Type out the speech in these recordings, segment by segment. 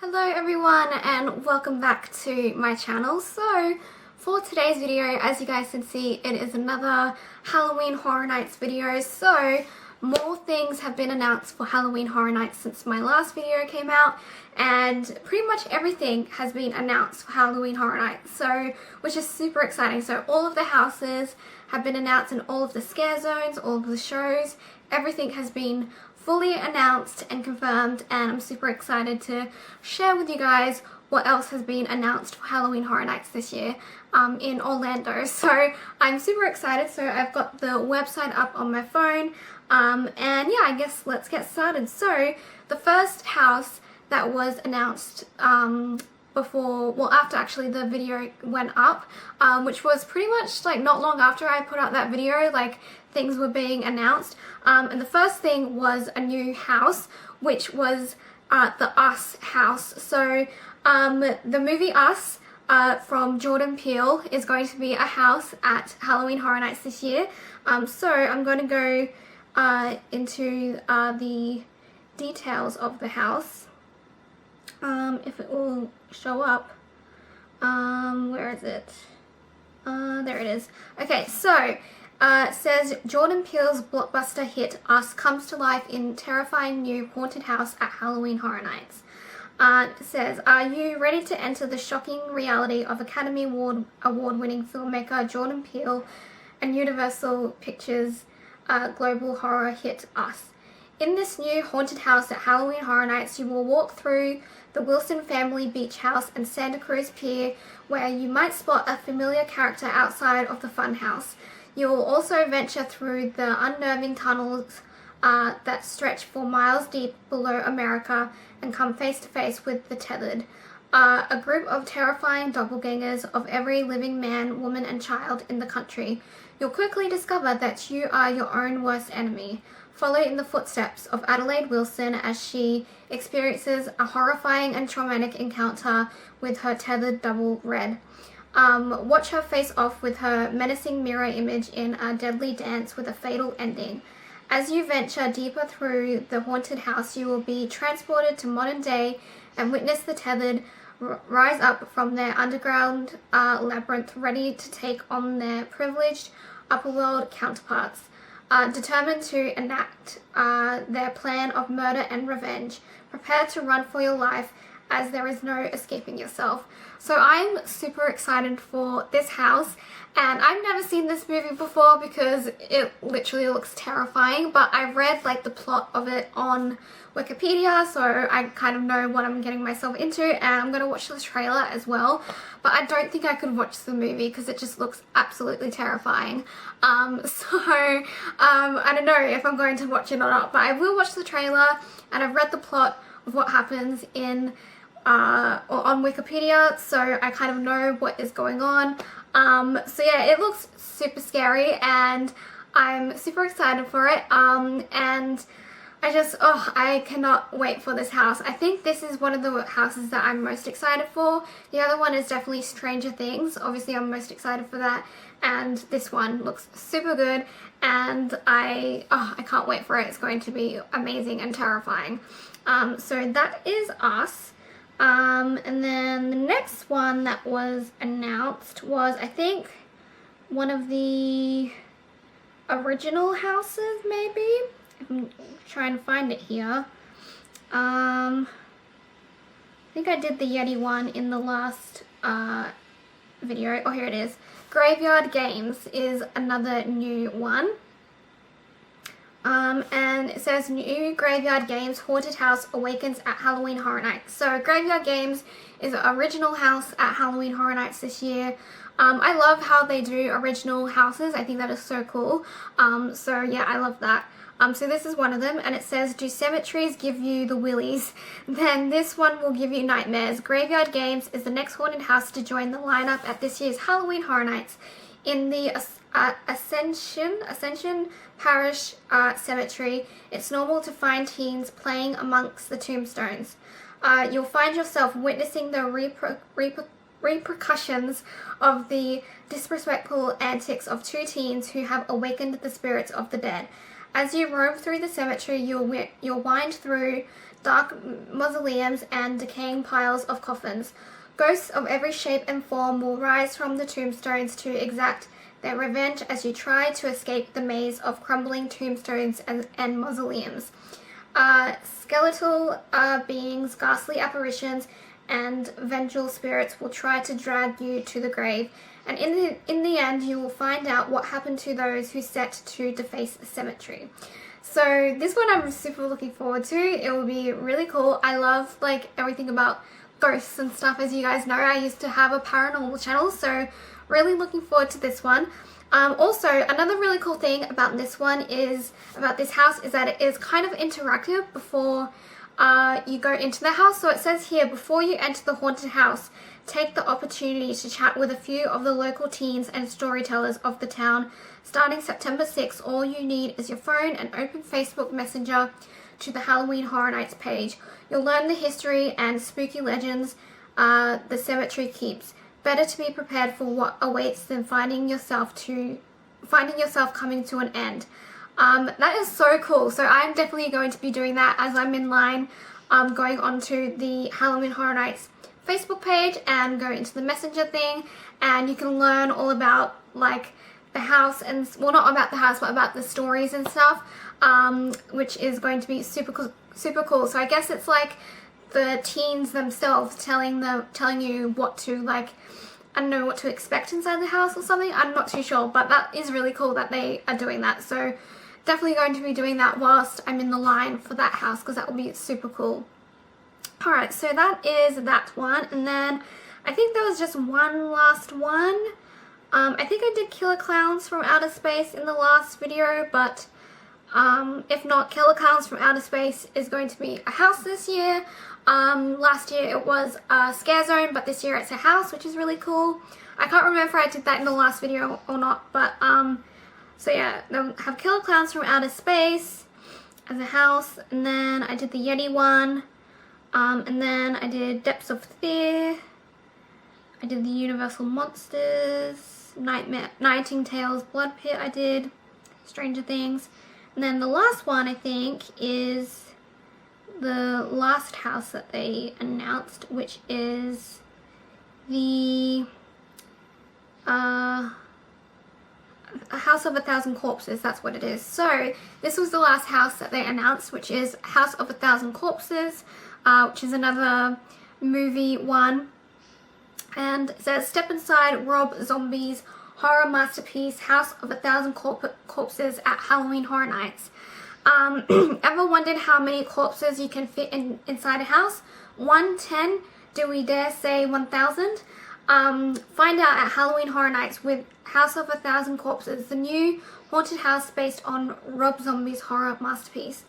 Hello everyone and welcome back to my channel. So for today's video, as you guys can see, it is another Halloween Horror Nights video. So more things have been announced for Halloween Horror Nights since my last video came out, and pretty much everything has been announced for Halloween Horror Nights, so which is super exciting. So all of the houses have been announced and all of the scare zones, all of the shows, everything has been fully announced and confirmed, and I'm super excited to share with you guys what else has been announced for Halloween Horror Nights this year in Orlando. So I'm super excited. So I've got the website up on my phone, and yeah, I guess let's get started. So the first house that was announced after actually the video went up, which was pretty much like not long after I put out that video, like things were being announced, and the first thing was a new house, which was the Us house. So the movie Us from Jordan Peele is going to be a house at Halloween Horror Nights this year. So I'm going to go into the details of the house, if it will show up. Where is it? There it is. Okay, so it says Jordan Peele's blockbuster hit Us comes to life in terrifying new haunted house at Halloween Horror Nights. It says, are you ready to enter the shocking reality of Academy Award-winning filmmaker Jordan Peele and Universal Pictures global horror hit Us? In this new haunted house at Halloween Horror Nights, you will walk through the Wilson family beach house and Santa Cruz Pier, where you might spot a familiar character outside of the fun house. You will also venture through the unnerving tunnels that stretch for miles deep below America and come face to face with the tethered, a group of terrifying doppelgangers of every living man, woman and child in the country. You'll quickly discover that you are your own worst enemy. Follow in the footsteps of Adelaide Wilson as she experiences a horrifying and traumatic encounter with her tethered double red. Watch her face off with her menacing mirror image in a deadly dance with a fatal ending. As you venture deeper through the haunted house, you will be transported to modern day and witness the tethered rise up from their underground labyrinth, ready to take on their privileged upperworld counterparts, determined to enact their plan of murder and revenge. Prepare to run for your life, as there is no escaping yourself. So I'm super excited for this house, and I've never seen this movie before because it literally looks terrifying, but I read like the plot of it on Wikipedia, so I kind of know what I'm getting myself into, and I'm going to watch the trailer as well. But I don't think I could watch the movie because it just looks absolutely terrifying. I don't know if I'm going to watch it or not, but I will watch the trailer, and I've read the plot of what happens in on Wikipedia, so I kind of know what is going on. So yeah, it looks super scary and I'm super excited for it, and I cannot wait for this house. I think this is one of the houses that I'm most excited for. The other one is definitely Stranger Things. Obviously I'm most excited for that, and this one looks super good, and I can't wait for it. It's going to be amazing and terrifying. So that is Us. And then the next one that was announced was, I think, one of the original houses, maybe? I'm trying to find it here. I think I did the Yeti one in the last video. Oh, here it is. Graveyard Games is another new one. And it says new Graveyard Games haunted house awakens at Halloween Horror Nights. So Graveyard Games is an original house at Halloween Horror Nights this year. I love how they do original houses. I think that is so cool. So yeah, I love that. So this is one of them, and it says, do cemeteries give you the willies? Then this one will give you nightmares. Graveyard Games is the next haunted house to join the lineup at this year's Halloween Horror Nights. In the Ascension Parish Cemetery, it's normal to find teens playing amongst the tombstones. You'll find yourself witnessing the repercussions of the disrespectful antics of two teens who have awakened the spirits of the dead. As you roam through the cemetery, you'll wind through dark mausoleums and decaying piles of coffins. Ghosts of every shape and form will rise from the tombstones to exact their revenge as you try to escape the maze of crumbling tombstones and mausoleums. Skeletal beings, ghastly apparitions, and vengeful spirits will try to drag you to the grave, and in the end you will find out what happened to those who set to deface the cemetery. So this one I'm super looking forward to. It will be really cool. I love like everything about ghosts and stuff. As you guys know, I used to have a paranormal channel, so really looking forward to this one. Also, another really cool thing about this one is, about this house, is that it is kind of interactive before you go into the house. So it says here, before you enter the haunted house, take the opportunity to chat with a few of the local teens and storytellers of the town. Starting September 6th, all you need is your phone and open Facebook Messenger to the Halloween Horror Nights page. You'll learn the history and spooky legends the cemetery keeps. Better to be prepared for what awaits than finding yourself coming to an end. That is so cool. So I'm definitely going to be doing that as I'm in line, going onto the Halloween Horror Nights Facebook page and go into the Messenger thing, and you can learn all about like the house, and well, not about the house but about the stories and stuff, which is going to be super cool. So I guess it's like the teens themselves telling you what to, like, I don't know, what to expect inside the house or something. I'm not too sure, but that is really cool that they are doing that. So definitely going to be doing that whilst I'm in the line for that house, because that will be super cool. Alright, so that is that one, and then I think there was just one last one. I think I did Killer Clowns from Outer Space in the last video, but if not, Killer Clowns from Outer Space is going to be a house this year. Last year it was a scare zone, but this year it's a house, which is really cool. I can't remember if I did that in the last video or not, but so yeah, they'll have Killer Clowns from Outer Space as a house, and then I did the Yeti one, and then I did Depths of Fear, I did the Universal Monsters, Nightingale's Blood Pit I did, Stranger Things, and then the last one I think is the last house that they announced, which is the House of 1,000 Corpses. That's what it is. So this was the last house that they announced, which is House of 1,000 Corpses, which is another movie one, and it says, step inside Rob Zombie's horror masterpiece House of 1,000 Corpses at Halloween Horror Nights. Ever wondered how many corpses you can fit inside a house? 110? Do we dare say 1,000? Find out at Halloween Horror Nights with House of 1,000 Corpses, the new haunted house based on Rob Zombie's horror masterpiece.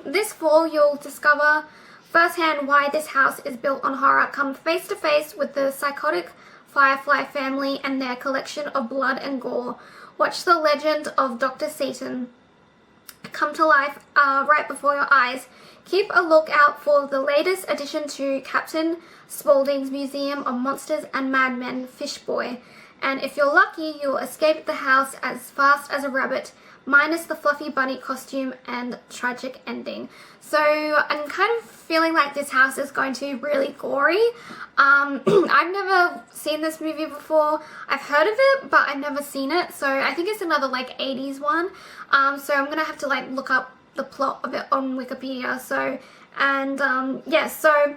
This fall you'll discover firsthand why this house is built on horror. Come face to face with the psychotic Firefly family and their collection of blood and gore. Watch the legend of Dr. Satan come to life right before your eyes. Keep a lookout for the latest addition to Captain Spaulding's Museum of Monsters and Madmen, Fishboy. And if you're lucky, you'll escape the house as fast as a rabbit, minus the fluffy bunny costume and tragic ending. So I'm kind of feeling like this house is going to be really gory. I've never seen this movie before. I've heard of it, but I've never seen it. So I think it's another like 80s one. So I'm gonna have to like look up the plot of it on Wikipedia. So, and yeah, so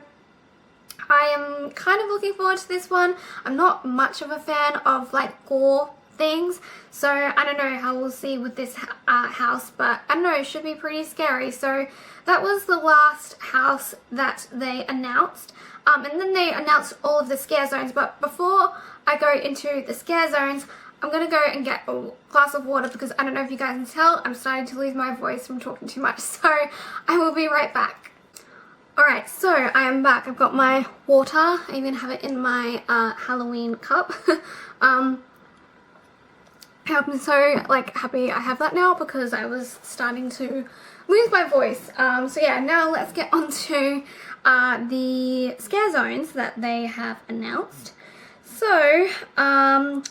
I am kind of looking forward to this one. I'm not much of a fan of like gore things, so I don't know how we'll see with this house, but I don't know, it should be pretty scary. So that was the last house that they announced, and then they announced all of the scare zones. But before I go into the scare zones, I'm gonna go and get a glass of water, because I don't know if you guys can tell, I'm starting to lose my voice from talking too much, so I will be right back. Alright, so I am back. I've got my water. I even have it in my Halloween cup. I'm so like happy I have that now, because I was starting to lose my voice. So yeah, now let's get on to the scare zones that they have announced. So, I'm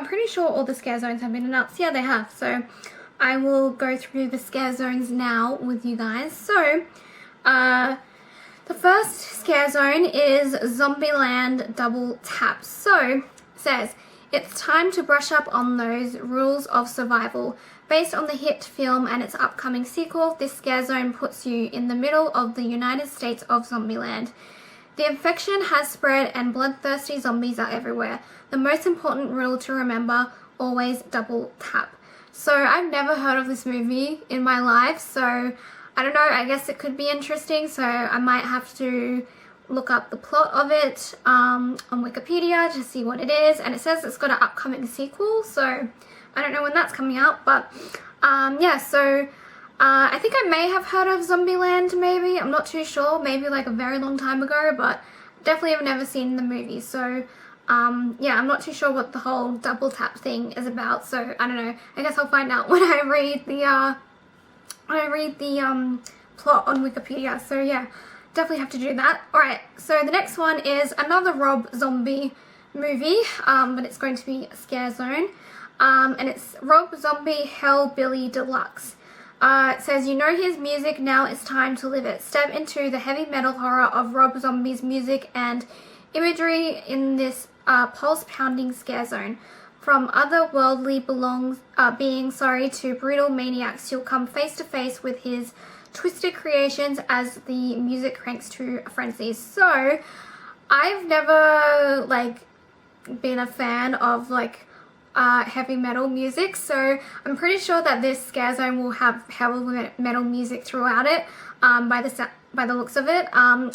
pretty sure all the scare zones have been announced. Yeah, they have. So I will go through the scare zones now with you guys. So, the first scare zone is Zombieland Double Tap. So, it says, it's time to brush up on those rules of survival. Based on the hit film and its upcoming sequel, this scare zone puts you in the middle of the United States of Zombieland. The infection has spread and bloodthirsty zombies are everywhere. The most important rule to remember, always double tap. So I've never heard of this movie in my life, so I don't know, I guess it could be interesting, so I might have to look up the plot of it on Wikipedia to see what it is, and it says it's got an upcoming sequel, so I don't know when that's coming out, but yeah, so I think I may have heard of Zombieland maybe, I'm not too sure, maybe like a very long time ago, but definitely have never seen the movie, so yeah, I'm not too sure what the whole double tap thing is about, so I don't know, I guess I'll find out when I read the plot on Wikipedia, so yeah, definitely have to do that. Alright, so the next one is another Rob Zombie movie, but it's going to be a scare zone, and it's Rob Zombie Hellbilly Deluxe. It says, you know his music, now it's time to live it. Step into the heavy metal horror of Rob Zombie's music and imagery in this pulse-pounding scare zone. From otherworldly beings to brutal maniacs, you'll come face to face with his twisted creations as the music cranks to a frenzy. So, I've never like been a fan of like heavy metal music, so I'm pretty sure that this scare zone will have heavy metal music throughout it. By the looks of it.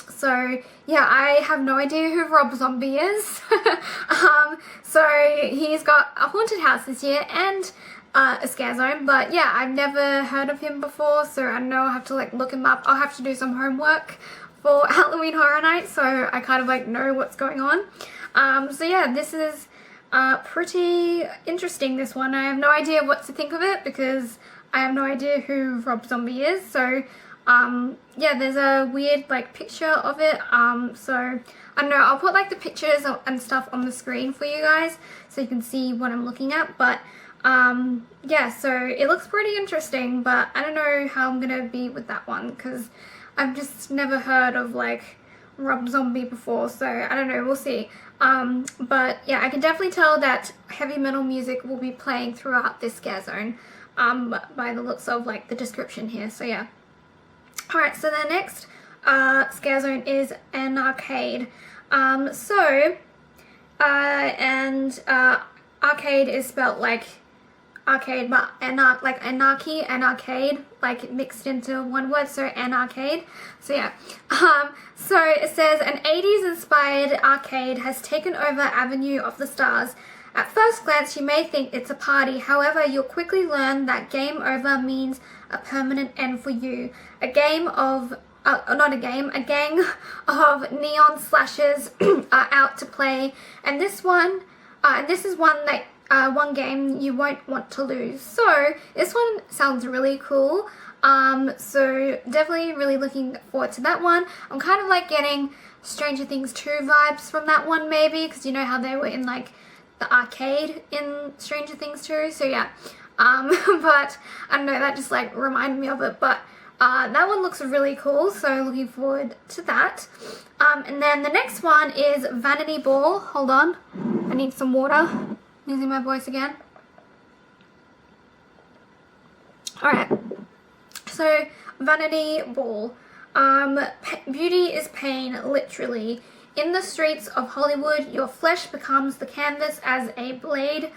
So yeah, I have no idea who Rob Zombie is. So he's got a haunted house this year and a scare zone, but yeah, I've never heard of him before, so I know I'll have to like look him up. I'll have to do some homework for Halloween Horror Night, so I kind of like know what's going on. So yeah, this is pretty interesting, this one. I have no idea what to think of it because I have no idea who Rob Zombie is, so yeah, there's a weird like picture of it, so I don't know, I'll put like the pictures and stuff on the screen for you guys so you can see what I'm looking at, but yeah, so it looks pretty interesting, but I don't know how I'm gonna be with that one because I've just never heard of like Rob Zombie before, so I don't know, we'll see. But yeah, I can definitely tell that heavy metal music will be playing throughout this scare zone, by the looks of like the description here, so yeah. Alright, so the next scare zone is an arcade. Arcade is spelled like arcade, but like anarchy and arcade, like mixed into one word, so an arcade. So yeah, so it says an 80s inspired arcade has taken over Avenue of the Stars. At first glance, you may think it's a party. However, you'll quickly learn that game over means a permanent end for you. A gang of neon slashers are out to play, and this is one game you won't want to lose. So this one sounds really cool. So definitely really looking forward to that one. I'm kind of like getting Stranger Things 2 vibes from that one maybe, because you know how they were in like the arcade in Stranger Things 2, so yeah, but I don't know, that just like reminded me of it, but that one looks really cool, so looking forward to that. And then the next one is Vanity Ball. Hold on, I need some water. I'm using my voice again. Alright, so Vanity Ball. Beauty is pain, literally. In the streets of Hollywood, your flesh becomes the canvas as a blade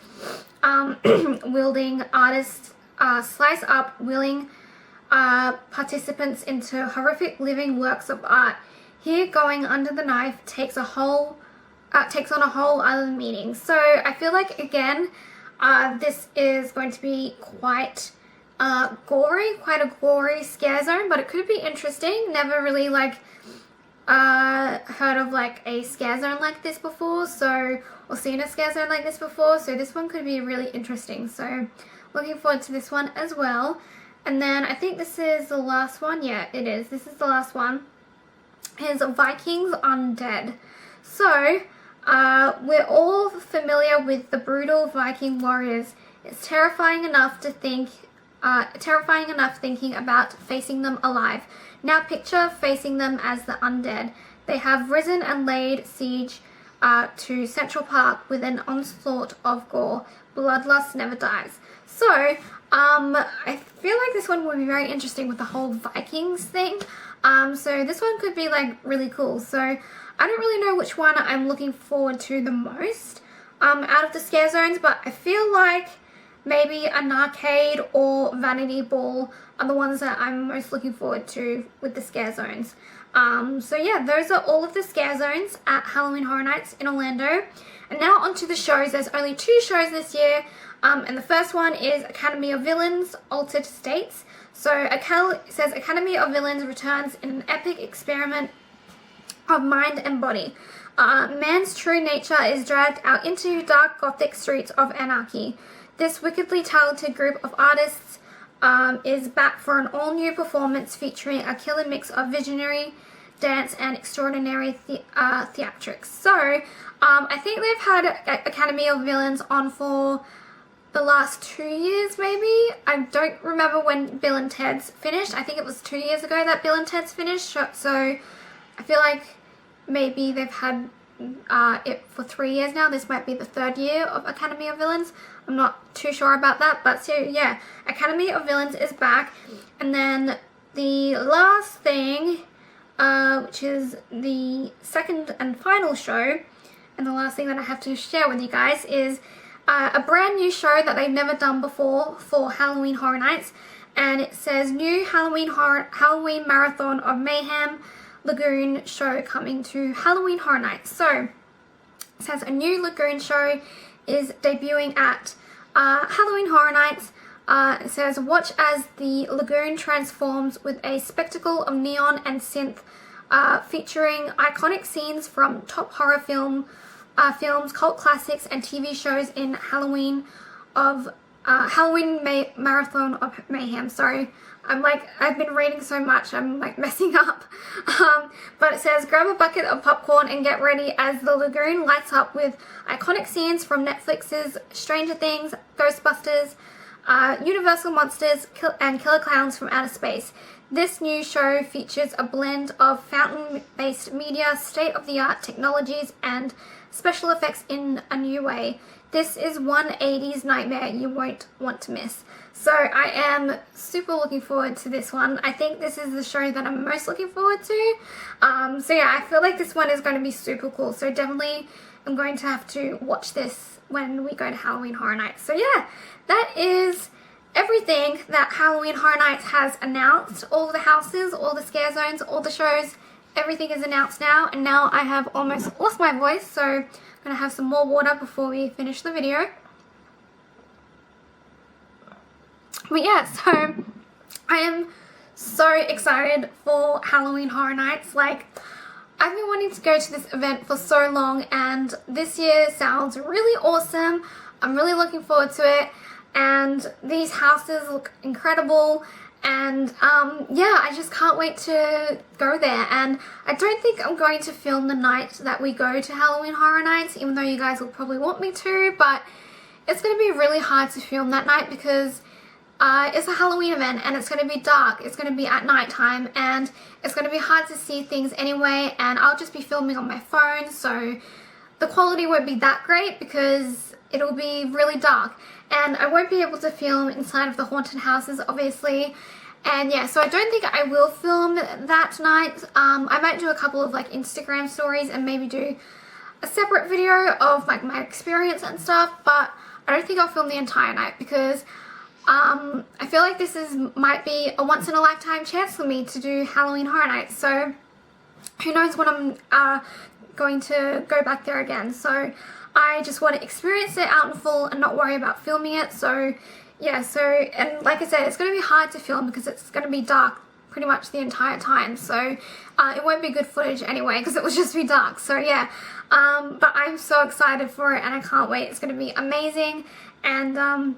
wielding artists slice up willing participants into horrific living works of art. Here, going under the knife takes on a whole other meaning. So I feel like again, this is going to be quite a gory scare zone, but it could be interesting. Never really like heard of like a scare zone like this before, so, or seen a scare zone like this before, so this one could be really interesting, so looking forward to this one as well. And then I think this is the last one. Yeah, it is. This is the last one. Is Vikings Undead. So we're all familiar with the brutal Viking warriors. It's terrifying enough to think terrifying enough thinking about facing them alive. Now picture facing them as the undead. They have risen and laid siege to Central Park with an onslaught of gore. Bloodlust never dies. So, I feel like this one would be very interesting with the whole Vikings thing. So this one could be like really cool. So I don't really know which one I'm looking forward to the most out of the scare zones, but I feel like maybe an arcade or Vanity Ball are the ones that I'm most looking forward to with the scare zones. So yeah, those are all of the scare zones at Halloween Horror Nights in Orlando. And now onto the shows. There's only 2 shows this year, and the first one is Academy of Villains Altered States. So it says Academy of Villains returns in an epic experiment of mind and body. Man's true nature is dragged out into dark gothic streets of anarchy. This wickedly talented group of artists is back for an all-new performance featuring a killer mix of visionary dance and extraordinary theatrics. So, I think they've had Academy of Villains on for the last 2 years, maybe. I don't remember when Bill and Ted's finished. I think it was 2 years ago that Bill and Ted's finished. So, I feel like maybe they've had it for 3 years now. This might be the 3rd year of Academy of Villains. I'm not too sure about that, but so yeah, Academy of Villains is back. And then the last thing, which is the second and final show, and the last thing that I have to share with you guys is a brand new show that they've never done before for Halloween Horror Nights, and it says new Halloween Marathon of Mayhem Lagoon show coming to Halloween Horror Nights. So it says a new Lagoon show is debuting at Halloween Horror Nights. It says, watch as the lagoon transforms with a spectacle of neon and synth, featuring iconic scenes from top horror films, cult classics, and TV shows in Halloween Marathon of Mayhem. Sorry, I've been reading so much, I'm like messing up. But it says, grab a bucket of popcorn and get ready as the lagoon lights up with iconic scenes from Netflix's Stranger Things, Ghostbusters, Universal Monsters, and Killer Clowns from Outer Space. This new show features a blend of fountain-based media, state-of-the-art technologies, and special effects in a new way. This is one 80s nightmare you won't want to miss. So I am super looking forward to this one. I think this is the show that I'm most looking forward to. So yeah, I feel like this one is going to be super cool. So definitely I'm going to have to watch this when we go to Halloween Horror Nights. So yeah, that is everything that Halloween Horror Nights has announced. All the houses, all the scare zones, all the shows, everything is announced now. And now I have almost lost my voice, so I'm going to have some more water before we finish the video. But yeah, so I am so excited for Halloween Horror Nights. Like, I've been wanting to go to this event for so long, and this year sounds really awesome. I'm really looking forward to it, and these houses look incredible, and yeah, I just can't wait to go there. And I don't think I'm going to film the night that we go to Halloween Horror Nights, even though you guys will probably want me to, but it's going to be really hard to film that night because it's a Halloween event and it's going to be dark, it's going to be at night time, and it's going to be hard to see things anyway, and I'll just be filming on my phone, so the quality won't be that great because it'll be really dark, and I won't be able to film inside of the haunted houses, obviously. And yeah, so I don't think I will film that night. I might do a couple of like Instagram stories and maybe do a separate video of like my experience and stuff, but I don't think I'll film the entire night because I feel like this might be a once in a lifetime chance for me to do Halloween Horror Nights, so who knows when I'm going to go back there again. So I just want to experience it out in full and not worry about filming it. So yeah, and like I said, it's going to be hard to film because it's going to be dark pretty much the entire time, so it won't be good footage anyway because it will just be dark. So yeah, but I'm so excited for it and I can't wait. It's going to be amazing, and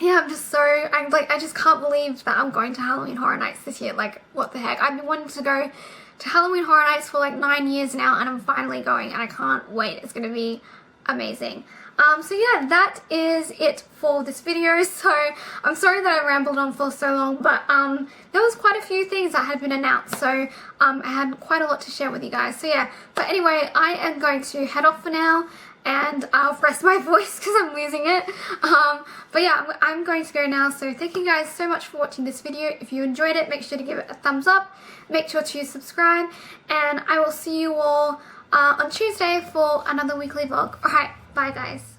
yeah, I just can't believe that I'm going to Halloween Horror Nights this year. Like, what the heck? I've been wanting to go to Halloween Horror Nights for like 9 years now, and I'm finally going, and I can't wait. It's going to be amazing. So yeah, that is it for this video. So I'm sorry that I rambled on for so long, but there was quite a few things that had been announced, so I had quite a lot to share with you guys. So yeah, but anyway, I am going to head off for now, and I'll rest my voice because I'm losing it. But yeah, I'm going to go now. So thank you guys so much for watching this video. If you enjoyed it, make sure to give it a thumbs up, make sure to subscribe, and I will see you all on Tuesday for another weekly vlog. Alright, bye guys.